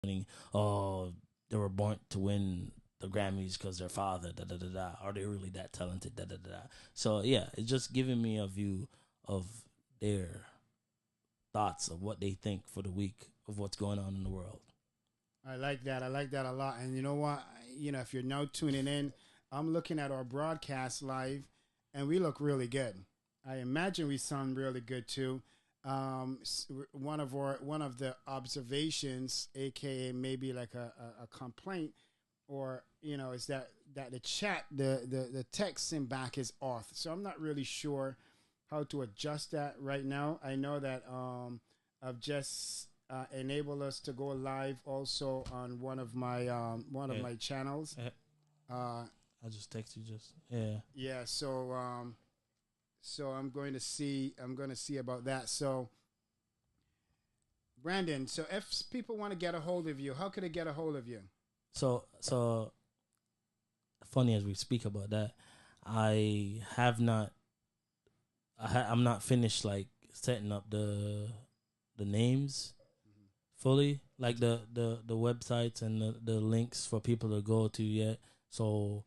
winning. Oh, they were born to win the Grammys because their father, da da da da. Are they really that talented, da da da da? So yeah, it's just giving me a view of their thoughts of what they think for the week of what's going on in the world. I like that. I like that a lot. And you know what? You know, if you're now tuning in, I'm looking at our broadcast live, and we look really good. I imagine we sound really good too. One of the observations, aka maybe like a complaint, or is that the chat, the text in back is off. So I'm not really sure how to adjust that right now. I know that I've just enabled us to go live also on one of Yeah, my channels. yeah. Uh, I just text you just yeah. yeah, so I'm going to see about that. So Brandon, so if people want to get a hold of you, how could they get a hold of you? So funny as we speak about that, I have not. I'm not finished like setting up the names fully, like the websites and the links for people to go to yet. So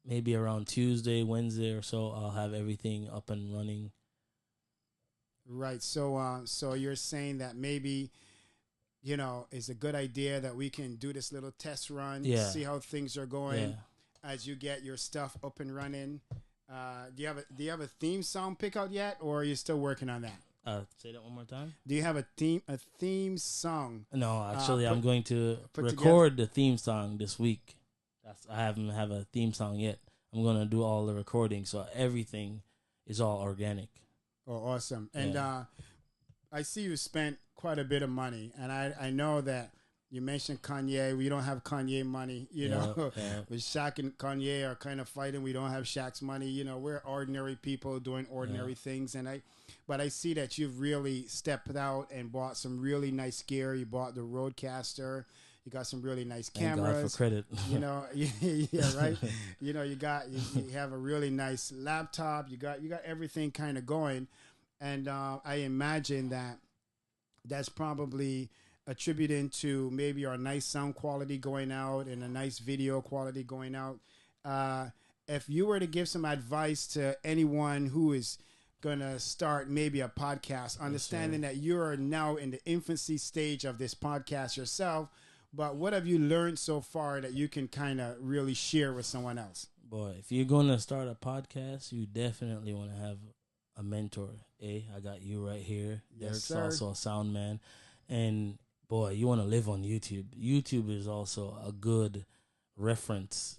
maybe around Tuesday, Wednesday or so, I'll have everything up and running. Right. So you're saying that maybe it's a good idea that we can do this little test run, Yeah, see how things are yeah. going as you get your stuff up and running. Do you have a theme song pick out yet, or are you still working on that? Say that one more time. Do you have a theme song No, uh, actually, I'm put going to put together? record the theme song this week. I haven't have a theme song yet. I'm gonna do all the recording, so everything is all organic. Oh, awesome! And Yeah, I see you spent quite a bit of money, and I know that you mentioned Kanye. We don't have Kanye money, yeah, yeah, with Shaq and Kanye are kind of fighting. We don't have Shaq's money. We're ordinary people doing yeah. ordinary things, but I see that you've really stepped out and bought some really nice gear. You bought the Roadcaster. You got some really nice Thank God for cameras. credit. Yeah, right. You have a really nice laptop. You got everything kind of going, and I imagine that that's probably attributing to maybe our nice sound quality going out and a nice video quality going out. Uh, if you were to give some advice to anyone who is gonna start maybe a podcast, Yes, sir. understanding that you're now in the infancy stage of this podcast yourself, but what have you learned so far that you can kind of really share with someone else? Boy, if you're gonna start a podcast, you definitely want to have a mentor. I got you right here. Yes, Derek's sir. also a sound man, and boy, you want to live on YouTube. YouTube is also a good reference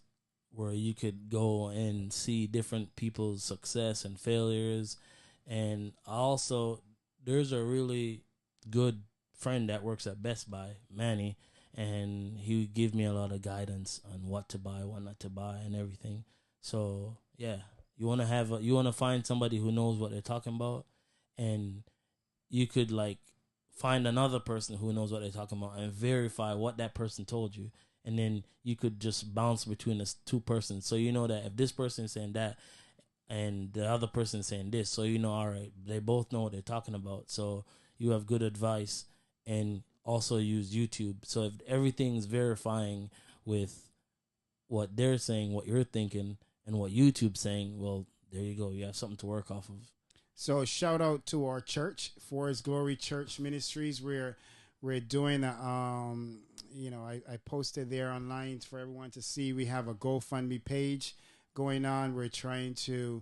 where you could go and see different people's success and failures, and also there's a really good friend that works at Best Buy, Manny, and he would give me a lot of guidance on what to buy, what not to buy, and everything. So yeah, you want to find somebody who knows what they're talking about, and you could like find another person who knows what they're talking about and verify what that person told you, and then you could just bounce between the two persons. So you know that if this person is saying that and the other person is saying this, so you know, all right, they both know what they're talking about. So you have good advice, and also use YouTube. So if everything's verifying with what they're saying, what you're thinking, and what YouTube's saying, well, there you go. You have something to work off of. So shout out to our church, For His Glory Church Ministries. We're doing I posted there online for everyone to see. We have a GoFundMe page going on. We're trying to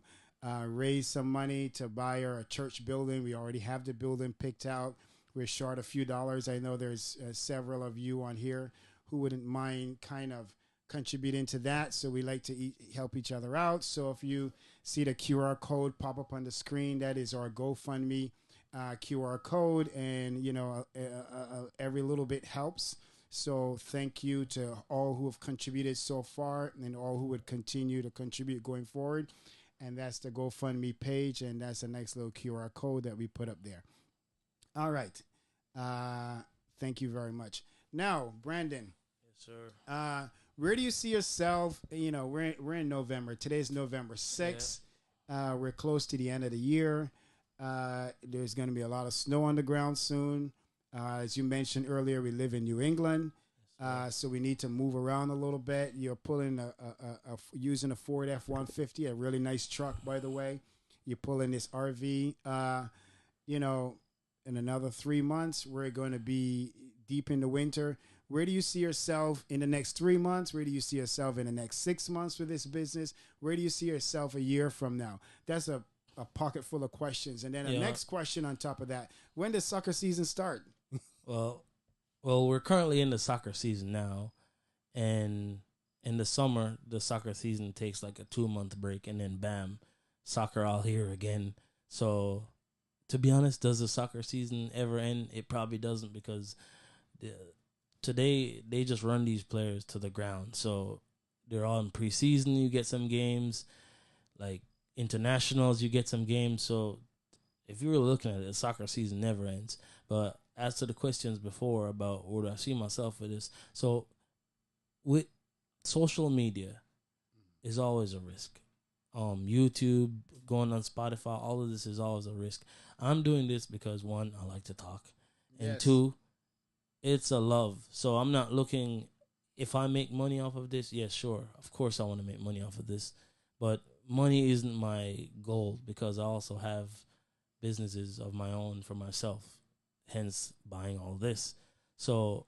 raise some money to buy our church building. We already have the building picked out. We're short a few dollars. I know there's several of you on here who wouldn't mind kind of contributing to that. So we like to help each other out. So if you see the QR code pop up on the screen, that is our GoFundMe QR code, and every little bit helps. So thank you to all who have contributed so far, and all who would continue to contribute going forward. And that's the GoFundMe page, and that's a nice little QR code that we put up there. All right. Uh, Thank you very much. Now, Brandon, Yes, sir. where do you see yourself? We're in November. Today's November Yeah. 6th. We're close to the end of the year. There's going to be a lot of snow on the ground soon. As you mentioned earlier, we live in New England, so we need to move around a little bit. You're pulling using a Ford F-150, a really nice truck, by the way. You're pulling this RV. You know, in another 3 months, we're going to be deep in the winter. Where do you see yourself in the next 3 months? Where do you see yourself in the next 6 months with this business? Where do you see yourself a year from now? That's a pocket full of questions. And then the Yeah. next question on top of that, when does soccer season start? Well, we're currently in the soccer season now, and in the summer, the soccer season takes like a 2 month break, and then bam, soccer all here again. So, to be honest, does the soccer season ever end? It probably doesn't because the, today they just run these players to the ground. So they're all in preseason. You get some games, like internationals. You get some games. So if you were looking at it, the soccer season never ends. But as to the questions before about where do I see myself for this, so with social media is always a risk. YouTube, going on Spotify, all of this is always a risk. I'm doing this because one, I like to talk, and Yes. two, it's a love. So I'm not looking if I make money off of this. Yes, sure, of course I want to make money off of this, but money isn't my goal because I also have businesses of my own for myself. Hence, buying all this. So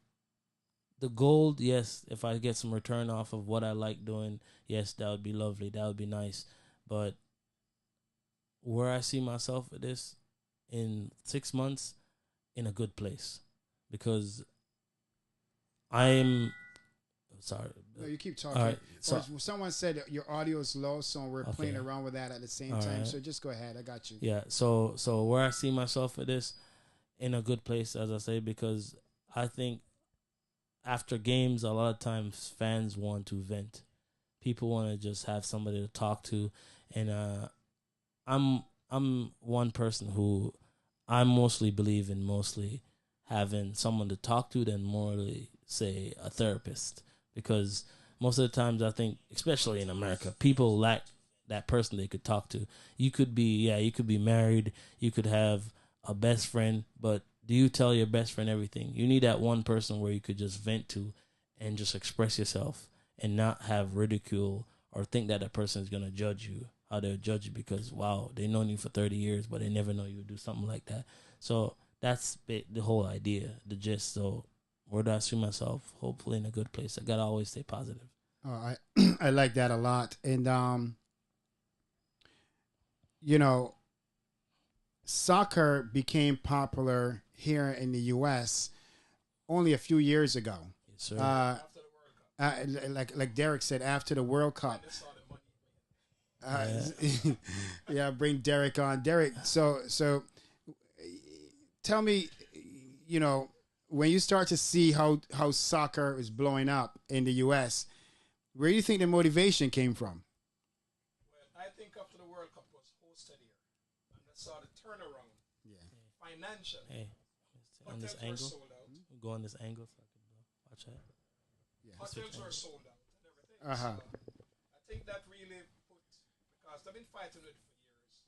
the gold, yes, if I get some return off of what I like doing, yes, that would be lovely. That would be nice. But where I see myself at this in 6 months, in a good place, because I'm sorry. No, you keep All talking. right. So Someone said that your audio is low, so we're playing okay. around with that at the same All time. right. So just go ahead. I got you. Yeah. So where I see myself at this, in a good place, as I say, because I think after games, a lot of times fans want to vent. People want to just have somebody to talk to, and I'm I'm one person who I mostly believe in mostly having someone to talk to than morally say a therapist, because most of the times I think, especially in America, people lack that person they could talk to. You could be married, you could have a best friend, but do you tell your best friend everything? You need that one person where you could just vent to and just express yourself and not have ridicule or think that person is going to judge you, how they'll judge you because, wow, they known you for 30 years, but they never know you would do something like that. So that's the whole idea, the gist. So where do I see myself? Hopefully in a good place. I got to always stay positive. Oh, I like that a lot. And you know, soccer became popular here in the U.S. only a few years ago. Yes, sir. Like Derek said, after the World Cup. Yeah, bring Derek on. Derek, so tell me, you know, when you start to see how soccer is blowing up in the U.S., where do you think the motivation came from? Well, I think after the World Cup was hosted here, and I saw the turnaround Yeah. financially. Hey, on this Hotels were angle, sold out. go on this angle so I can watch that. Yeah. Hotels were sold out and everything. Uh-huh. So I think that really put, because I've been fighting with it for years.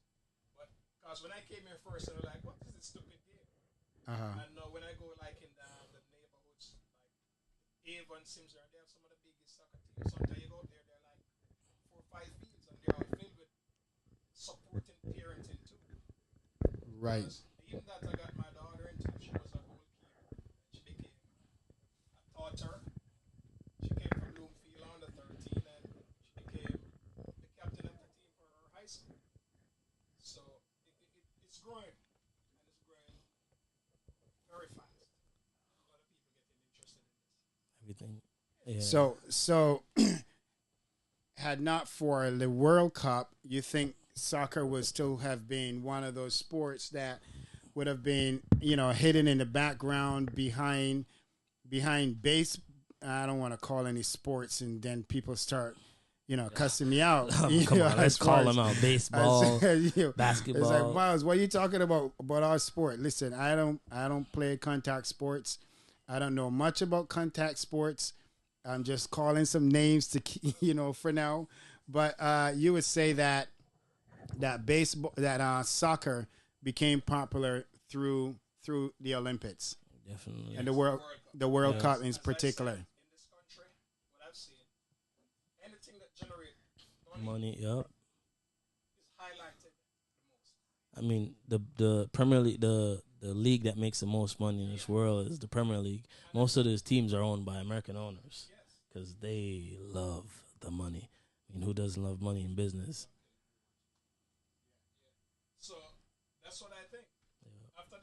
But because when I came here first, I was like, what is this stupid game? Uh-huh. And when I go like in the neighborhoods, like Avon, Simsbury, they have some of the biggest soccer teams. Sometimes you go out there, they're like 4 or 5 fields, and they're all filled with supporting parenting too. Right. Because even that I got my daughter into, she was a goalkeeper. She became a taughter. She came from Bloomfield under 13 and she became the captain of the team for her high school. So it's growing and it's growing very fast. A lot of people getting interested in this. Everything. Yeah. So had not for the World Cup, you think soccer would still have been one of those sports that would have been, you know, hidden in the background behind base. I don't want to call any sports, and then people start, you know, cussing me out. Come on, let's call them out. Baseball, basketball. It's like, Myles, what are you talking about our sport? Listen, I don't play contact sports. I don't know much about contact sports. I'm just calling some names to, you know, for now. But you would say that baseball, that soccer became popular through the Olympics. Definitely. and the It's World the Cup. World Yeah. Cup in As I particular. said, in this country, what I've seen, anything that generates money Money. Yep. is highlighted the most. I mean, the Premier League, the league that makes the most money in this world is the Premier League. And Most of these teams are owned by American owners yes, because they love the money. I mean, who doesn't love money in business? so that's what I think. After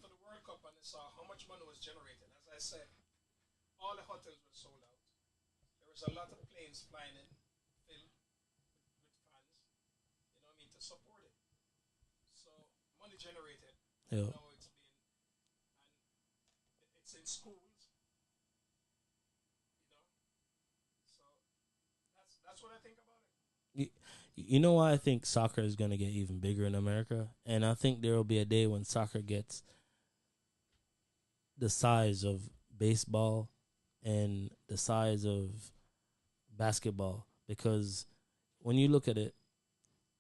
the World Cup, and they saw how much money was generated. As I said, all the hotels were sold out. There was a lot of planes flying in, filled with fans. You know what I mean, to support it. So money generated. Yeah. Now it's being, and it's in schools. You know, so that's what I think about it. You, you know why I think soccer is going to get even bigger in America? And I think there will be a day when soccer gets the size of baseball and the size of basketball. Because when you look at it,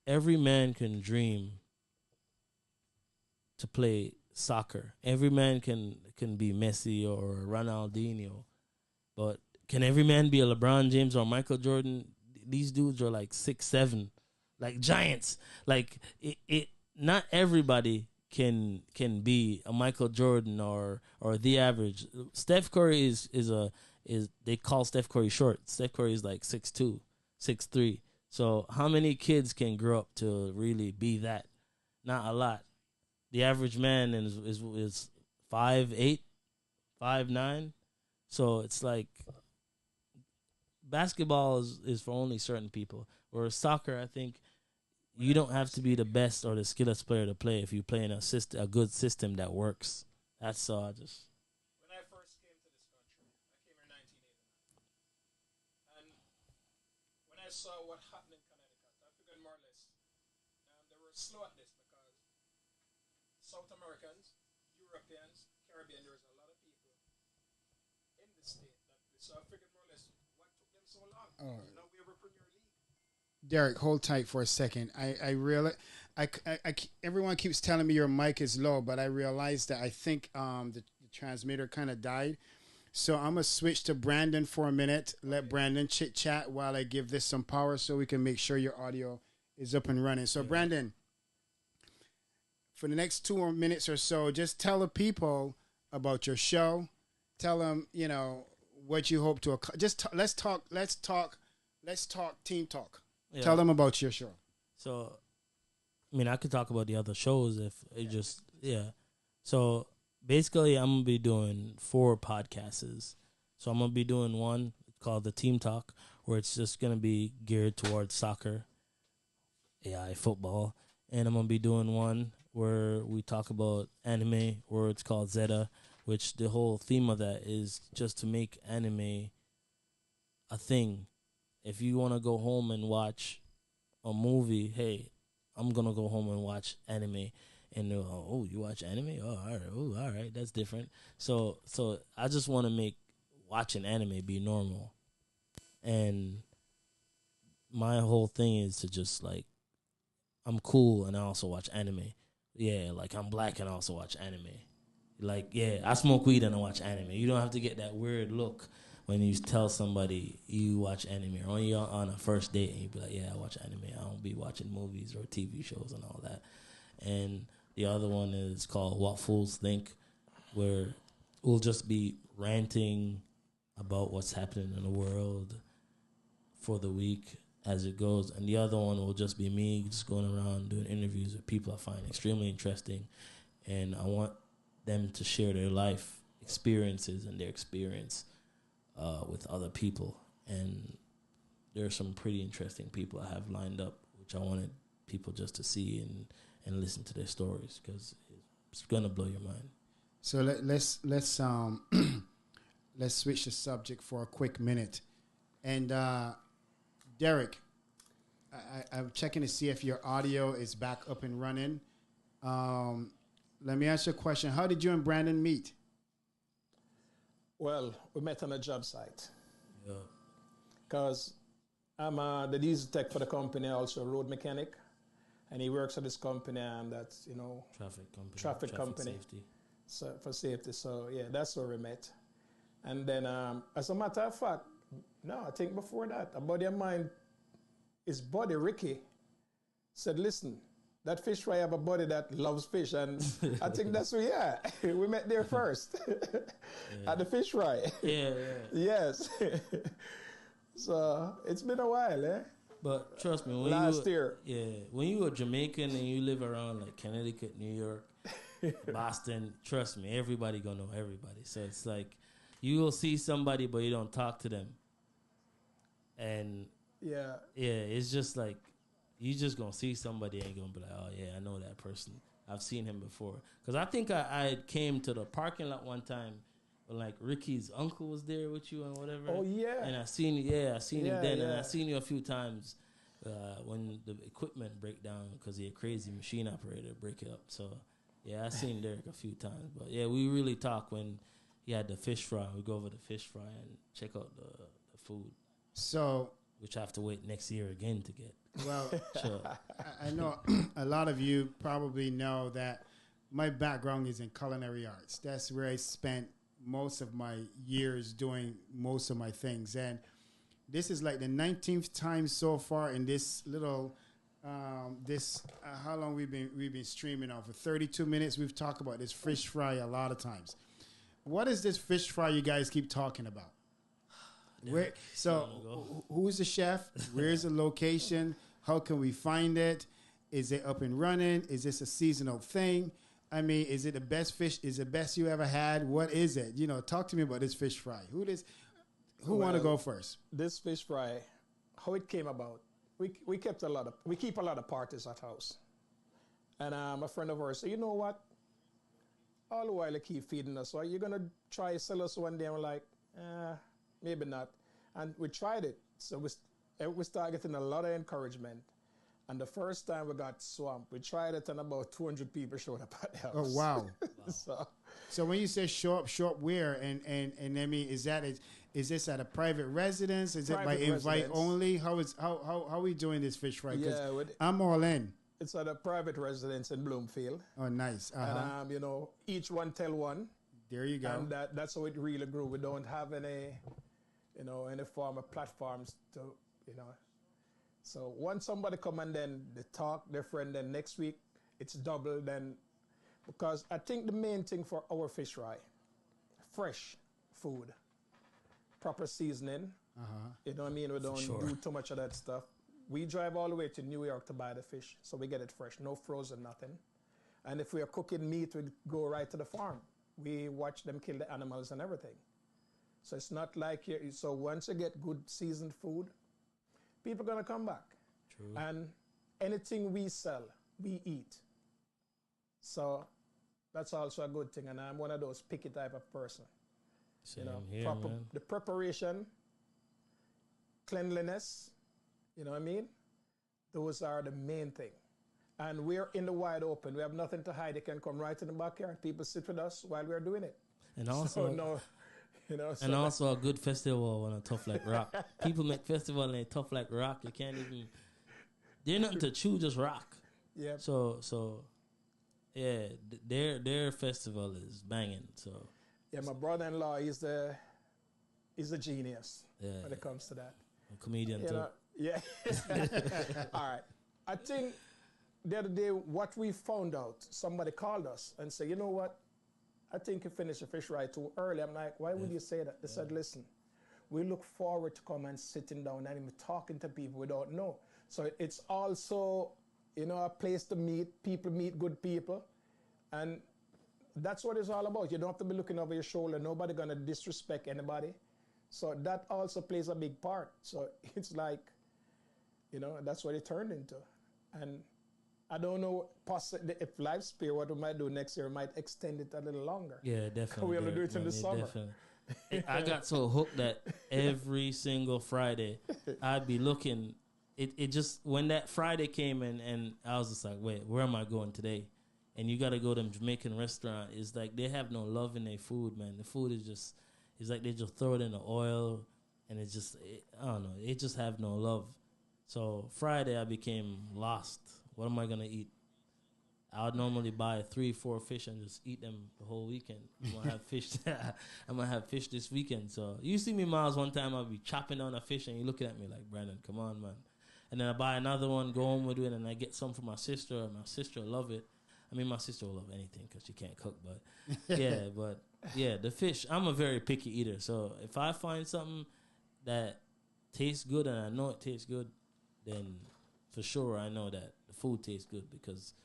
every man can dream to play soccer. Every man can be Messi or Ronaldinho. But can every man be a LeBron James or Michael Jordan? These dudes are like 6'7", like giants. Like it not everybody can be a Michael Jordan or the average. Steph Curry is they call Steph Curry short. Steph Curry is like 6'2", 6'3". So how many kids can grow up to really be that? Not a lot. The average man is 5'8", 5'9". So it's like basketball is for only certain people. Whereas soccer, I think you don't have to be the best or the skillest player to play if you play in a good system that works. That's all. When I first came to this country, I came here in 1989, and when I saw what happened in Connecticut, I figured more or less they were slow at this because South Americans, Europeans, Caribbean, there was a lot of people in the state that so I figured more or less what took them so long. Now we have a Premier League. Derek, hold tight for a second. I realize everyone keeps telling me your mic is low, but I realized that I think the transmitter kind of died. So I'm gonna switch to Brandon for a minute. Let Brandon chit chat while I give this some power, so we can make sure your audio is up and running. So Brandon, for the next 2 minutes or so, just tell the people about your show. Tell them, what you hope to. Let's talk team talk. Yeah. Tell them about your show. So, I mean, I could talk about the other shows if it just So basically, I'm gonna be doing 4 podcasts. So I'm gonna be doing one called the Team Talk, where it's just gonna be geared towards soccer, AI, football, and I'm gonna be doing one where we talk about anime, where it's called Zeta, which the whole theme of that is just to make anime a thing. If you want to go home and watch a movie, hey, I'm gonna go home and watch anime. And oh, you watch anime? Oh, all right. Oh, all right. That's different. So I just want to make watching anime be normal. And my whole thing is to just like, I'm cool and I also watch anime. Yeah, like I'm black and I also watch anime. Like, yeah, I smoke weed and I watch anime. You don't have to get that weird look when you tell somebody you watch anime, or when you're on a first date and you be like, yeah, I watch anime. I don't be watching movies or TV shows and all that. And the other one is called What Fools Think, where we'll just be ranting about what's happening in the world for the week as it goes. And the other one will just be me just going around doing interviews with people I find extremely interesting. And I want them to share their life experiences and their experience with other people. And there are some pretty interesting people I have lined up, which I wanted people just to see and listen to their stories, because it's gonna blow your mind. So let's let's switch the subject for a quick minute. And Derek, I'm checking to see if your audio is back up and running. Let me ask you a question. How did you and Brandon meet? Well, we met on a job site Yeah. because I'm the diesel tech for the company, also a road mechanic, and he works at this company, and that's Traffic company. Traffic company. Safety. so for safety. So yeah, that's where we met. And then, as a matter of fact, no, I think before that, a buddy of mine, his buddy Ricky, said, "Listen, that fish fry have a buddy that loves fish," and I think that's where we met there first at the fish fry. Yeah, yeah. Yes. So it's been a while, eh? But trust me, when Last year. when you are Jamaican and you live around like Connecticut, New York, Boston, trust me, everybody gonna know everybody. So it's like you will see somebody, but you don't talk to them, and Yeah. it's just like you just gonna see somebody and gonna be like, oh yeah, I know that person. I've seen him before. Because I think I came to the parking lot one time. Like Ricky's uncle was there with you and whatever. Oh yeah. And I seen him then, and I yeah. seen you a few times when the equipment break down because he a crazy machine operator break it up. So yeah, I seen Derek a few times, but yeah, we really talk when he had the fish fry. We go over the fish fry and check out the food, So, which I have to wait next year again to get. well, Sure. I know a lot of you probably know that my background is in culinary arts. That's where I spent most of my years doing most of my things. And this is like the 19th time so far in this little, how long we've been streaming on. For 32 minutes, we've talked about this fish fry a lot of times. What is this fish fry you guys keep talking about? Where, so who's the chef? Where's the location? How can we find it? Is it up and running? Is this a seasonal thing? I mean, is it the best fish? Is it the best you ever had? What is it? You know, talk to me about this fish fry. Who want to go first? This fish fry, how it came about. We keep a lot of parties at house, and a friend of ours said, "You know what? All the while they keep feeding us, so are you gonna try sell us one day?" And we're like, maybe not. And we tried it, so we started getting a lot of encouragement. And the first time we got swamped, we tried it and about 200 people showed up at the house. Oh, wow. So when you say show up where? And I mean, is this at a private residence? Is it by invite only? How are we doing this fish fry? Yeah, I'm all in. It's at a private residence in Bloomfield. Oh, nice. And, each one tell one. There you go. And that's how it really grew. We don't have any form of platforms to. So once somebody come and then they talk, their friend, then next week it's double. Then because I think the main thing for our fish fry, fresh food, proper seasoning. You know what I mean? We don't do too much of that stuff. We drive all the way to New York to buy the fish, so we get it fresh, no frozen, nothing. And if we are cooking meat, we go right to the farm. We watch them kill the animals and everything. So it's not like so once you get good seasoned food, people are going to come back. True. And anything we sell, we eat. So that's also a good thing. And I'm one of those picky type of person. Same here, man. The preparation, cleanliness, you know what I mean? Those are the main thing. And we're in the wide open. We have nothing to hide. They can come right in the backyard. People sit with us while we're doing it. And also, so also a good festival on a Tough Like Rock. People make festival and they Tough Like Rock. You can't even. They're nothing to chew, just rock. Yeah. So, yeah, their festival is banging. So. Yeah, my brother-in-law is a genius when it comes to that. A comedian too. Yeah. All right. I think the other day what we found out, somebody called us and said, you know what? I think you finished the fish fry too early. I'm like, why would you say that? They said, listen, we look forward to come and sitting down and even talking to people we don't know. So it's also, a place to meet good people. And that's what it's all about. You don't have to be looking over your shoulder. Nobody going to disrespect anybody. So that also plays a big part. So it's like, that's what it turned into. And I don't know possibly if Life Spear, what we might do next year, might extend it a little longer. Yeah, definitely. We'll do it in the summer. Definitely. I got so hooked that every single Friday I'd be looking. It just, when that Friday came in and I was just like, wait, where am I going today? And you got to go to them Jamaican restaurant. It's like they have no love in their food, man. The food is just, it's like they just throw it in the oil and it's just, I don't know, it just have no love. So Friday I became lost. What am I going to eat? I would normally buy 3-4 fish and just eat them the whole weekend. I'm gonna have fish. I'm gonna have fish this weekend. So you see me, Miles. One time I'll be chopping down a fish and you looking at me like, Brandon, come on, man. And then I buy another one, go home with it, and I get some for my sister. And my sister will love it. I mean, my sister will love anything because she can't cook, but yeah, the fish. I'm a very picky eater, so if I find something that tastes good and I know it tastes good, then for sure I know that the food tastes good because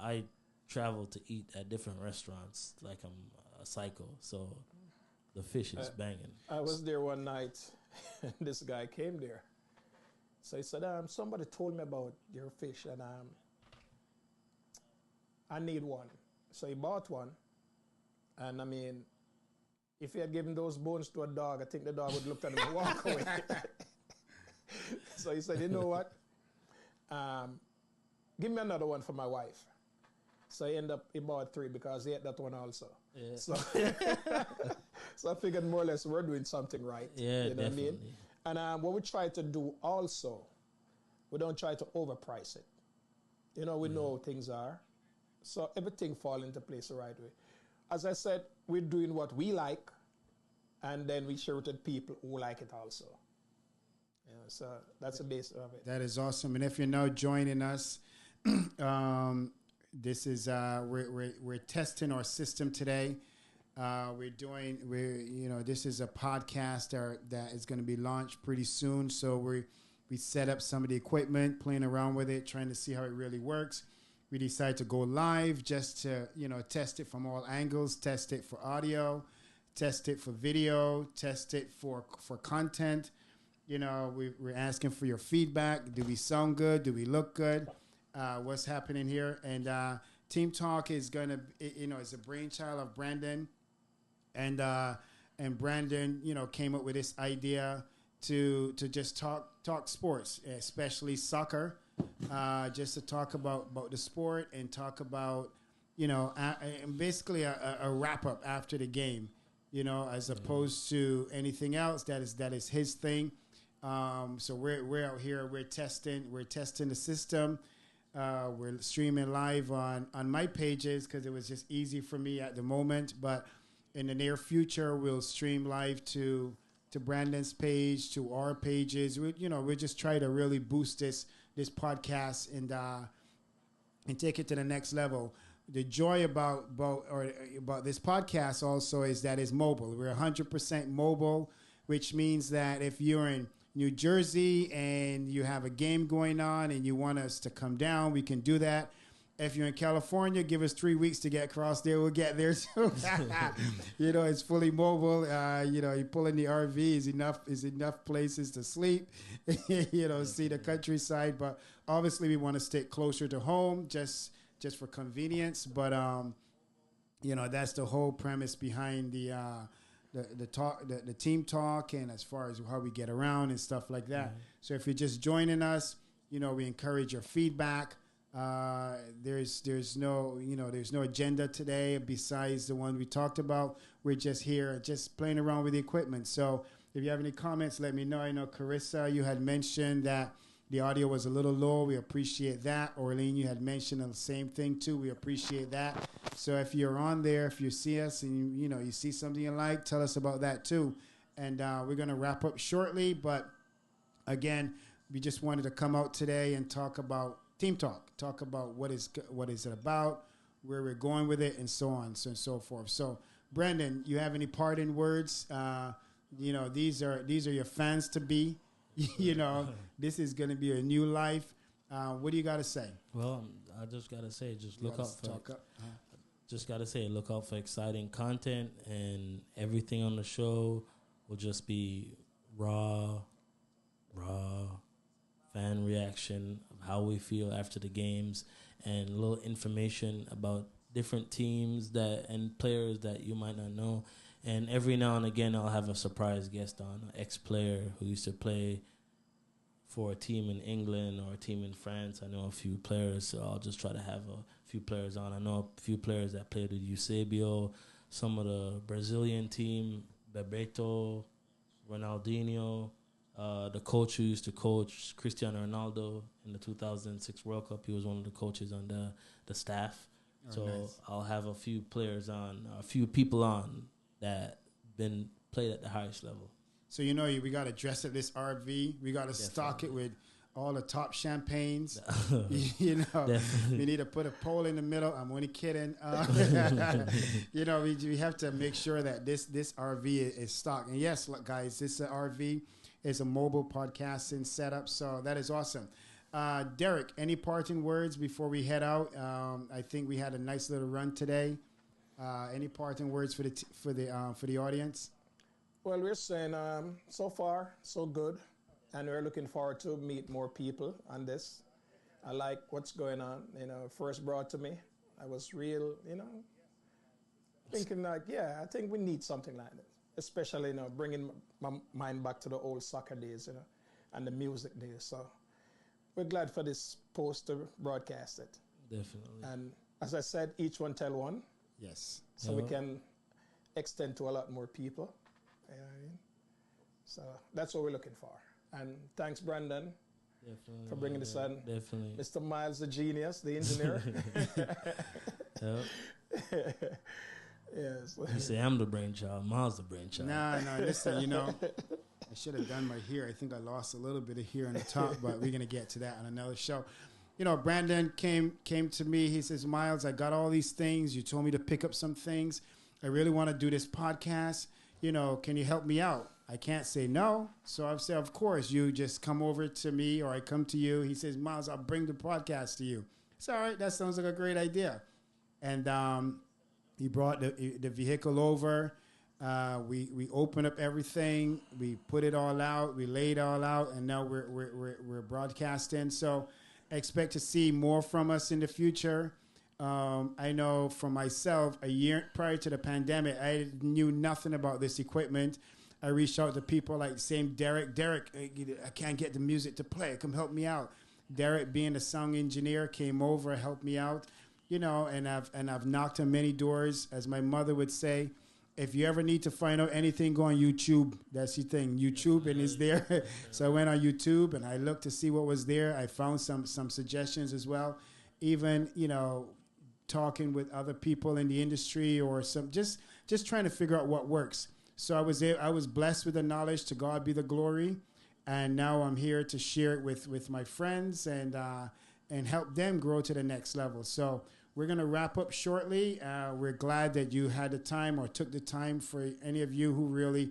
I travel to eat at different restaurants like I'm a psycho. So the fish is banging. I was there one night, and this guy came there. So he said, somebody told me about your fish, and I need one. So he bought one. And I mean, if he had given those bones to a dog, I think the dog would look at him and walk away. So he said, you know what? Give me another one for my wife. So he bought 3 because he ate that one also. Yeah. So, so I figured more or less we're doing something right. Yeah, you know definitely. what I mean? And what we try to do also, we don't try to overprice it. You know, we know how things are. So everything fall into place the right way. As I said, we're doing what we like, and then we share it with people who like it also. Yeah, so that's the base of it. That is awesome. And if you're now joining us, this is we're testing our system today. This is a podcast that is going to be launched pretty soon. So we set up some of the equipment, playing around with it, trying to see how it really works. We decided to go live just to, test it from all angles, test it for audio, test it for video, test it for content. We're asking for your feedback. Do we sound good? Do we look good? What's happening here? And Team Talk is going to, it's a brainchild of Brandon. And Brandon, came up with this idea to just talk sports, especially soccer. Just to talk about the sport and talk about, basically a wrap up after the game, as opposed to anything else that is his thing. So we're out here, we're testing the system. We're streaming live on my pages because it was just easy for me at the moment. But in the near future, we'll stream live to Brandon's page, to our pages. We'll just try to really boost this podcast and take it to the next level. The joy about this podcast also is that it's mobile. We're 100% mobile, which means that if you're in New Jersey and you have a game going on and you want us to come down, we can do that. If you're in California, give us 3 weeks to get across there. We'll get there too. It's fully mobile. You pull in the RV is enough places to sleep. See the countryside. But obviously, we want to stick closer to home, just for convenience. But that's the whole premise behind the talk, the team talk, and as far as how we get around and stuff like that. Mm-hmm. So if you're just joining us, we encourage your feedback. There's no agenda today besides the one we talked about. We're just here, just playing around with the equipment. So if you have any comments, let me know. I know Carissa, you had mentioned that the audio was a little low. We appreciate that. Orlean, you had mentioned the same thing too. We appreciate that. So if you're on there, if you see us and you see something you like, tell us about that too. And we're gonna wrap up shortly, but again, we just wanted to come out today and talk about Team talk about what is it about, where we're going with it, and so on and so forth. So, Brandon, you have any parting words? These are your fans to be. This is going to be a new life. What do you got to say? Well, I just got to say, look out for exciting content, and everything on the show will just be raw fan reaction of how we feel after the games, and a little information about different teams and players that you might not know. And every now and again, I'll have a surprise guest on, an ex-player who used to play for a team in England or a team in France. I know a few players, so I'll just try to have a few players on. I know a few players that played with Eusebio, some of the Brazilian team, Bebeto, Ronaldinho, The coach who used to coach Cristiano Ronaldo in the 2006 World Cup, he was one of the coaches on the staff. Oh, So nice. I'll have a few players on, a few people on that been played at the highest level. So we got to dress up this RV. We got to stock it with all the top champagnes. Definitely. We need to put a pole in the middle. I'm only kidding. We have to make sure that this RV is stocked. And yes, look, guys, this RV is a mobile podcasting setup. So that is awesome. Derek, any parting words before we head out? I think we had a nice little run today. Any parting words for the audience? Well, we're saying so far, so good. And we're looking forward to meet more people on this. I like what's going on. First brought to me, I was real, thinking like, I think we need something like this. Especially, bringing my mind back to the old soccer days, and the music days. So we're glad for this post to broadcast it. Definitely. And as I said, each one tell one. Yes. So we can extend to a lot more people. You know what I mean? So that's what we're looking for. And thanks, Brandon, Definitely, for bringing this on. Definitely. Mr. Myles, the genius, the engineer. Yes. You say I'm the brainchild, Myles the brainchild. No, listen, I should have done my hair. I think I lost a little bit of hair on the top, but we're going to get to that on another show. Brandon came to me. He says, Myles, I got all these things. You told me to pick up some things. I really want to do this podcast. Can you help me out? I can't say no. So I've said, of course, you just come over to me or I come to you. He says, Myles, I'll bring the podcast to you. It's all right. That sounds like a great idea. And he brought the vehicle over. We opened up everything. We put it all out. We laid it all out. And now we're broadcasting. So expect to see more from us in the future. I know for myself, a year prior to the pandemic, I knew nothing about this equipment. I reached out to people like same Derek, I can't get the music to play. Come help me out. Derek, being the sound engineer, came over, helped me out, and I've knocked on many doors. As my mother would say, if you ever need to find out anything, go on YouTube. That's the thing, YouTube, and it's there. So I went on YouTube and I looked to see what was there. I found some suggestions as well. Even, talking with other people in the industry or some just trying to figure out what works. So I was blessed with the knowledge. To God be the glory. And now I'm here to share it with my friends and help them grow to the next level. So we're going to wrap up shortly. We're glad that you had the time or took the time for any of you who really,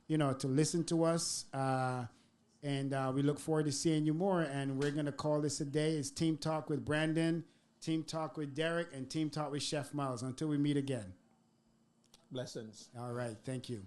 to listen to us. And we look forward to seeing you more. And we're going to call this a day. It's Team Talk with Brandon, Team Talk with Derek, and Team Talk with Chef Myles. Until we meet again. Blessings. All right. Thank you.